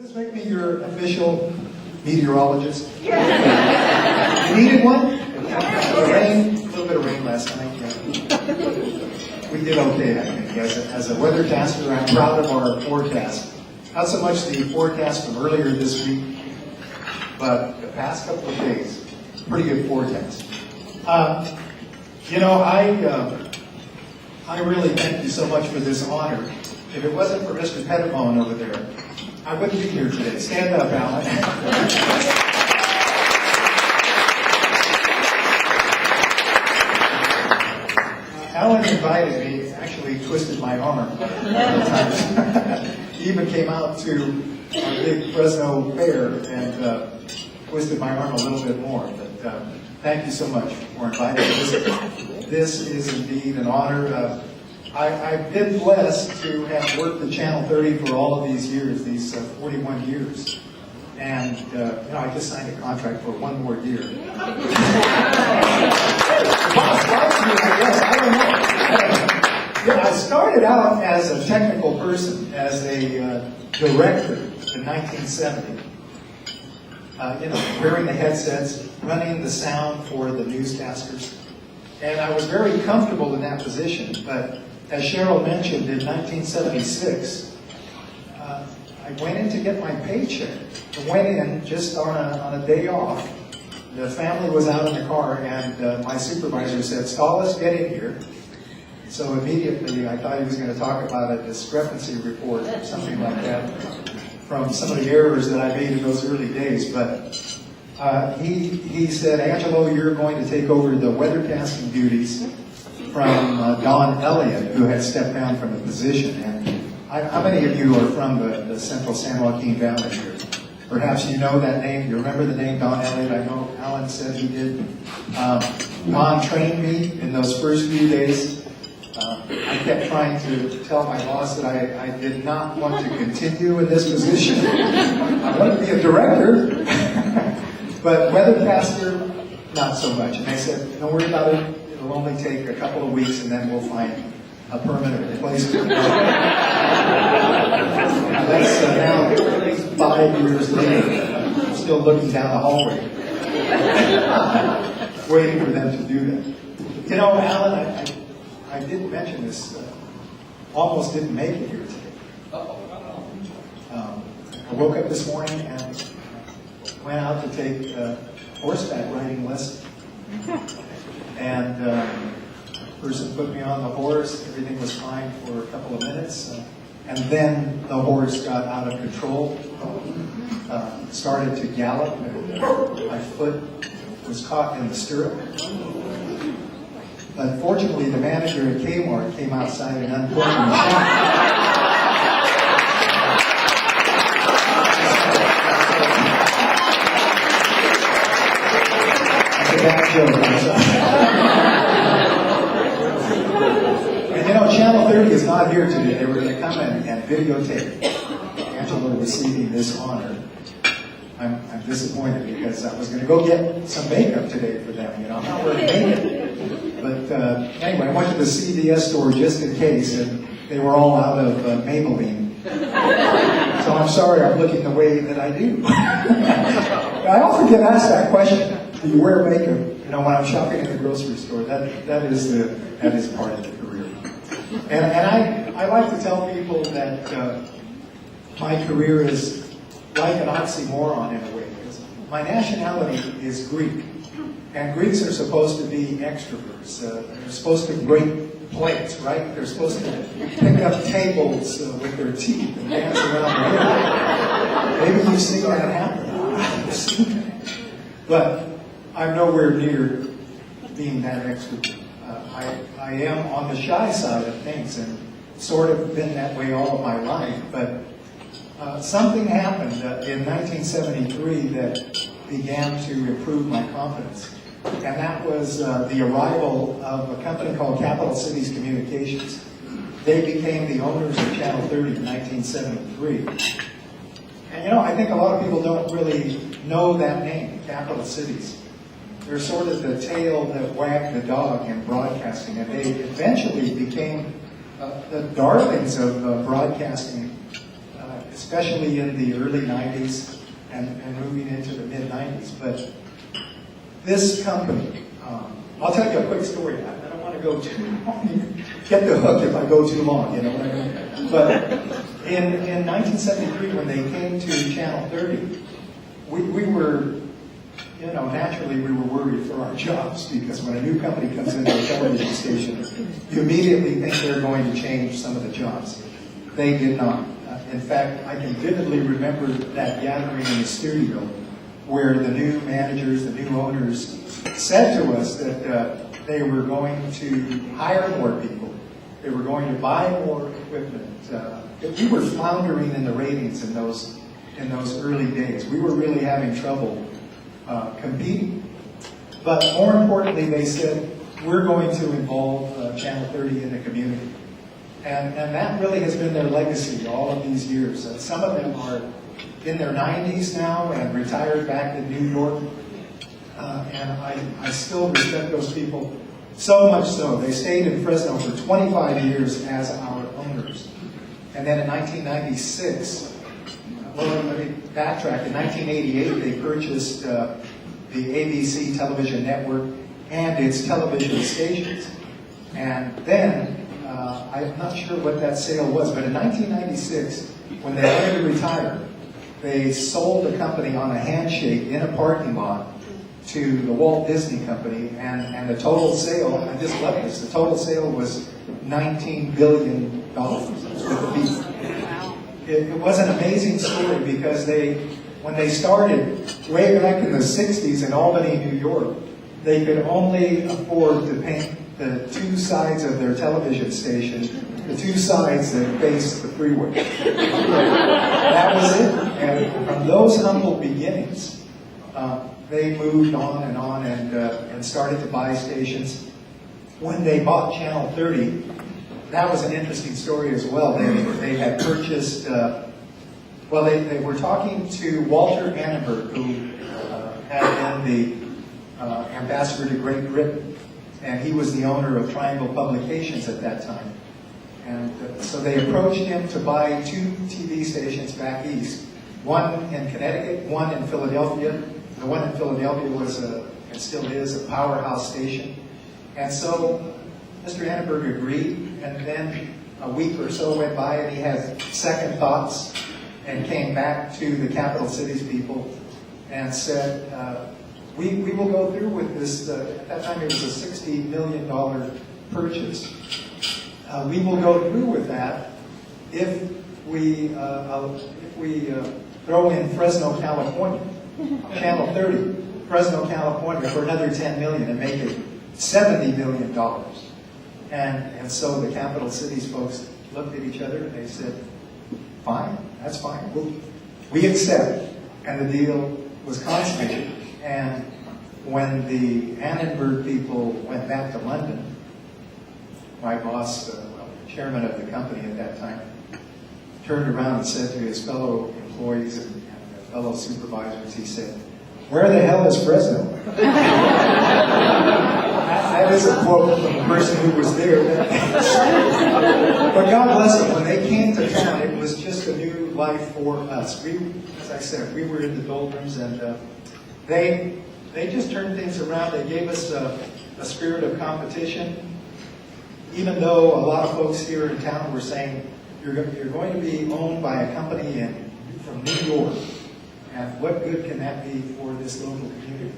Does this make me your official meteorologist? You needed one? Rain, a little bit of rain last night. Yeah. We did okay, I think. As a weathercaster, I'm proud of our forecast. Not so much the forecast from earlier this week, but the past couple of days. Pretty good forecast. I really thank you so much for this honor. If it wasn't for Mr. Pettibone over there, I wouldn't be here today. Stand up, Alan. Alan invited me, actually twisted my arm a couple times. He even came out to our big Fresno fair and twisted my arm a little bit more. But thank you so much for inviting me. This is indeed an honor. I've been blessed to have worked at Channel 30 for all of these years, these 41 years. And, I just signed a contract for one more year. I started out as a technical person, as a director in 1970. Wearing the headsets, running the sound for the newscasters. And I was very comfortable in that position, but as Cheryl mentioned, in 1976, I went in to get my paycheck. I went in just on a day off. The family was out in the car, and my supervisor said, "Stalis, get in here." So immediately, I thought he was going to talk about a discrepancy report or something like that from some of the errors that I made in those early days. But he said, "Angelo, you're going to take over the weathercasting duties from Don Elliott, who had stepped down from the position." And how many of you are from the central San Joaquin Valley here? Perhaps you know that name. You remember the name Don Elliott? I know Alan said he did. Don trained me in those first few days. I kept trying to tell my boss that I did not want to continue in this position. I wanted to be a director. But weathercaster, not so much. And they said, "Don't worry about it. It'll only take a couple of weeks, and then we'll find a permanent replacement." That's now 5 years later. I'm still looking down the hallway, waiting for them to do that. Alan, I didn't mention this. Almost didn't make it here today. I woke up this morning and went out to take horseback riding lessons. And the person put me on the horse. Everything was fine for a couple of minutes. And then the horse got out of control, started to gallop, and my foot was caught in the stirrup. But fortunately, the manager at Kmart came outside and unhooked me. That's a bad joke. And Channel 30 is not here today. They were going to come and videotape Angelo receiving this honor. I'm disappointed because I was going to go get some makeup today for them. I'm not wearing makeup. But anyway, I went to the CVS store just in case, and they were all out of Maybelline. So I'm sorry I'm looking the way that I do. I often get asked that question: do you wear makeup? When I'm shopping in the grocery store, that is part of the career. And I like to tell people that my career is like an oxymoron in a way. My nationality is Greek, and Greeks are supposed to be extroverts. They're supposed to break plates, right? They're supposed to pick up tables with their teeth and dance around the room. Maybe you've seen that happen. But I'm nowhere near being that extrovert. I am on the shy side of things and sort of been that way all of my life. But something happened in 1973 that began to improve my confidence. And that was the arrival of a company called Capital Cities Communications. They became the owners of Channel 30 in 1973. And I think a lot of people don't really know that name, Capital Cities. They're sort of the tail that wagged the dog in broadcasting, and they eventually became the darlings of broadcasting especially in the early 90s and moving into the mid-90s. But this company, I'll tell you a quick story. I don't want to go too long. Get the hook if I go too long, you know what I mean? But in 1973, when they came to Channel 30, we were, you know, naturally we were worried for our jobs, because when a new company comes into a television station, you immediately think they're going to change some of the jobs. They did not. In fact, I can vividly remember that gathering in the studio where the new managers, the new owners said to us that they were going to hire more people. They were going to buy more equipment. We were floundering in the ratings in those early days. We were really having trouble competing. But more importantly, they said, we're going to involve Channel 30 in the community. And that really has been their legacy all of these years. Some of them are in their 90s now and retired back in New York. And I still respect those people so much so. They stayed in Fresno for 25 years as our owners. And then in 1996, well, let me backtrack. In 1988, they purchased the ABC television network and its television stations. And then, I'm not sure what that sale was, but in 1996, when they wanted to retire, they sold the company on a handshake in a parking lot to the Walt Disney Company, and the total sale, I just love this, the total sale was $19 billion with a B. It was an amazing story, because when they started way back in the 60s in Albany, New York, they could only afford to paint the two sides of their television station, the two sides that faced the freeway. That was it. And from those humble beginnings, they moved on and started to buy stations. When they bought Channel 30, that was an interesting story as well. They had purchased, they were talking to Walter Annenberg, who had been the ambassador to Great Britain. And he was the owner of Triangle Publications at that time. And so they approached him to buy two TV stations back east, one in Connecticut, one in Philadelphia. The one in Philadelphia was, and still is, a powerhouse station. And so Mr. Annenberg agreed, and then a week or so went by and he had second thoughts and came back to the capital cities people and said, we will go through with this. At that time, it was a $60 million purchase. We will go through with that if we throw in Fresno, California, Channel 30, Fresno, California, for another $10 million and make it $70 million. And so the capital cities folks looked at each other and they said, fine, that's fine. We accept. And the deal was consummated. And when the Annenberg people went back to London, my boss, the chairman of the company at that time, turned around and said to his fellow employees and fellow supervisors, he said, "Where the hell is Fresno?" That is a quote from the person who was there. But God bless them, when they came to town, it was just a new life for us. As I said, we were in the doldrums, and they just turned things around. They gave us a spirit of competition. Even though a lot of folks here in town were saying, you're going to be owned by a company from New York, and what good can that be for this local community?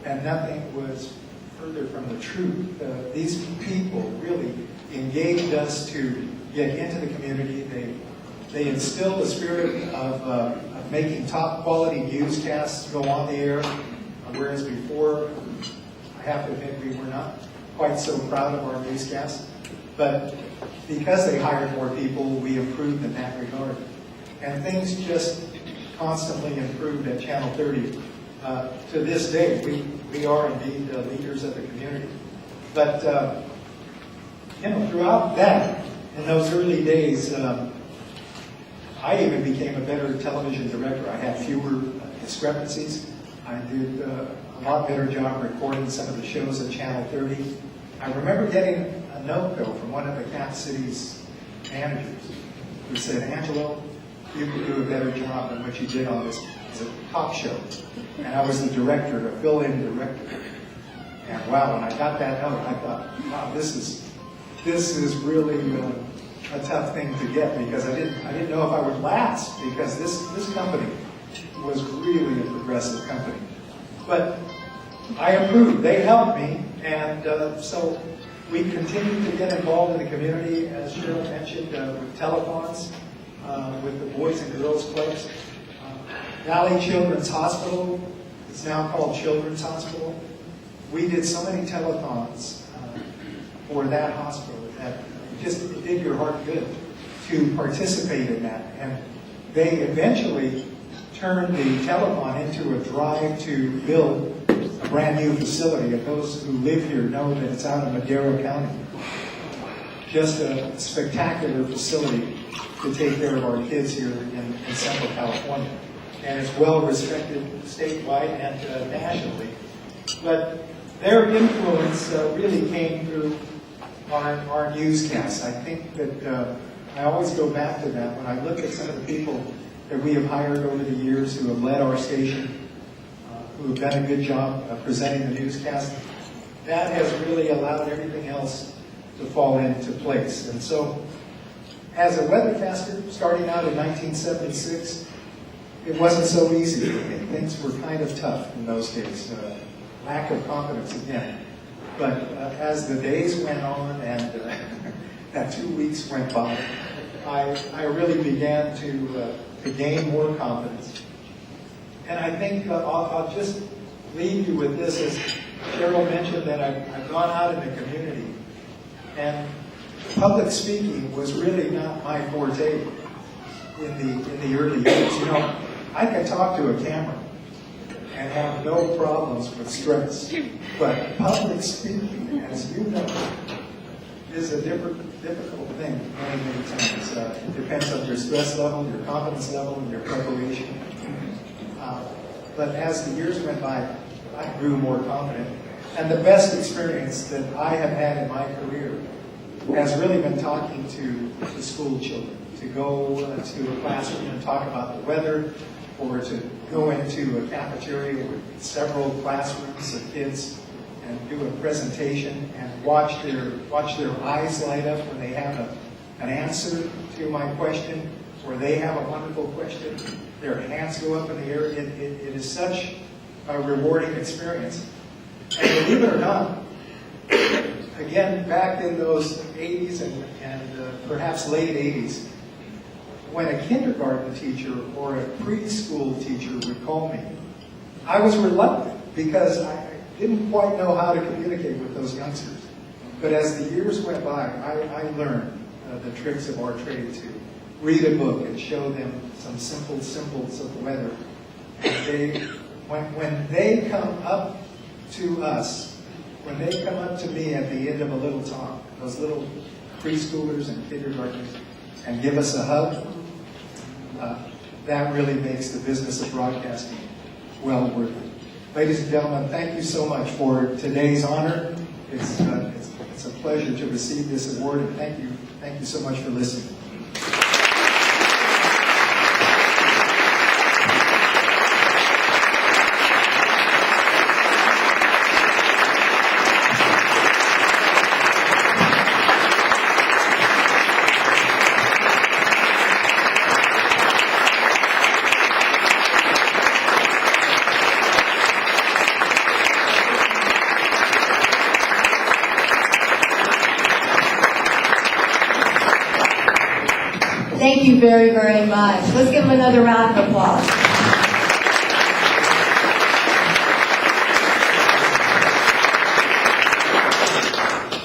And nothing was further from the truth. These people really engaged us to get into the community. They instilled the spirit of making top quality newscasts go on the air, whereas before, I have to admit, we were not quite so proud of our newscasts. But because they hired more people, we improved in that regard. And things just constantly improved at Channel 30. To this day, we are indeed leaders of the community. But, throughout that, in those early days, I even became a better television director. I had fewer discrepancies. I did a lot better job recording some of the shows at Channel 30. I remember getting a note, though, from one of the Cap City's managers who said, "Angelo, you could do a better job than what you did on this talk show. And I was the director, a fill-in director. And wow, when I got that note, I thought, wow, this is really a tough thing to get, because I didn't know if I would last, because this company was really a progressive company. But I approved. They helped me, and so we continued to get involved in the community, as Cheryl mentioned, with telethons, with the Boys and Girls Clubs. Valley Children's Hospital, it's now called Children's Hospital. We did so many telethons for that hospital that it did your heart good to participate in that. And they eventually turned the telethon into a drive to build a brand new facility. And those who live here know that it's out in Madero County. Just a spectacular facility to take care of our kids here in Central California. And it's well respected statewide and nationally. But their influence really came through our newscasts. I think that I always go back to that when I look at some of the people that we have hired over the years who have led our station, who have done a good job of presenting the newscast. That has really allowed everything else to fall into place. And so, as a weathercaster, starting out in 1976, it wasn't so easy. Things were kind of tough in those days. Lack of confidence again. But as the days went on and that 2 weeks went by, I really began to gain more confidence. And I think I'll just leave you with this. As Cheryl mentioned, that I've gone out in the community, and public speaking was really not my forte in the early years. You know, I could talk to a camera and have no problems with stress, but public speaking, as you know, is a difficult thing many times. It depends on your stress level, your confidence level, and your preparation. But as the years went by, I grew more confident. And the best experience that I have had in my career has really been talking to the school children, to go to a classroom and talk about the weather, or to go into a cafeteria with several classrooms of kids and do a presentation and watch their eyes light up when they have an answer to my question, or they have a wonderful question, their hands go up in the air. It is such a rewarding experience. And believe it or not, again, back in those 80s and perhaps late 80s, when a kindergarten teacher or a preschool teacher would call me, I was reluctant because I didn't quite know how to communicate with those youngsters. But as the years went by, I learned the tricks of our trade to read a book and show them some simple symbols of the weather. And when they come up to us, when they come up to me at the end of a little talk, those little preschoolers and kindergartners, and give us a hug, that really makes the business of broadcasting well worth it. Ladies and gentlemen, thank you so much for today's honor. It's a pleasure to receive this award, and thank you so much for listening. Thank you very, very much. Let's give him another round of applause.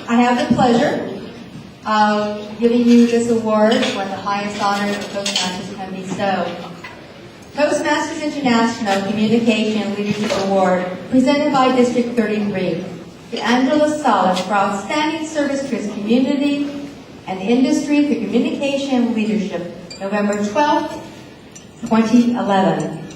I have the pleasure of giving you this award, one of the highest honors of Toastmasters can bestow. Toastmasters International Communication Leadership Award, presented by District 33, to Angelo Stalis for outstanding service to his community and industry through communication leadership, November 12th, 2011.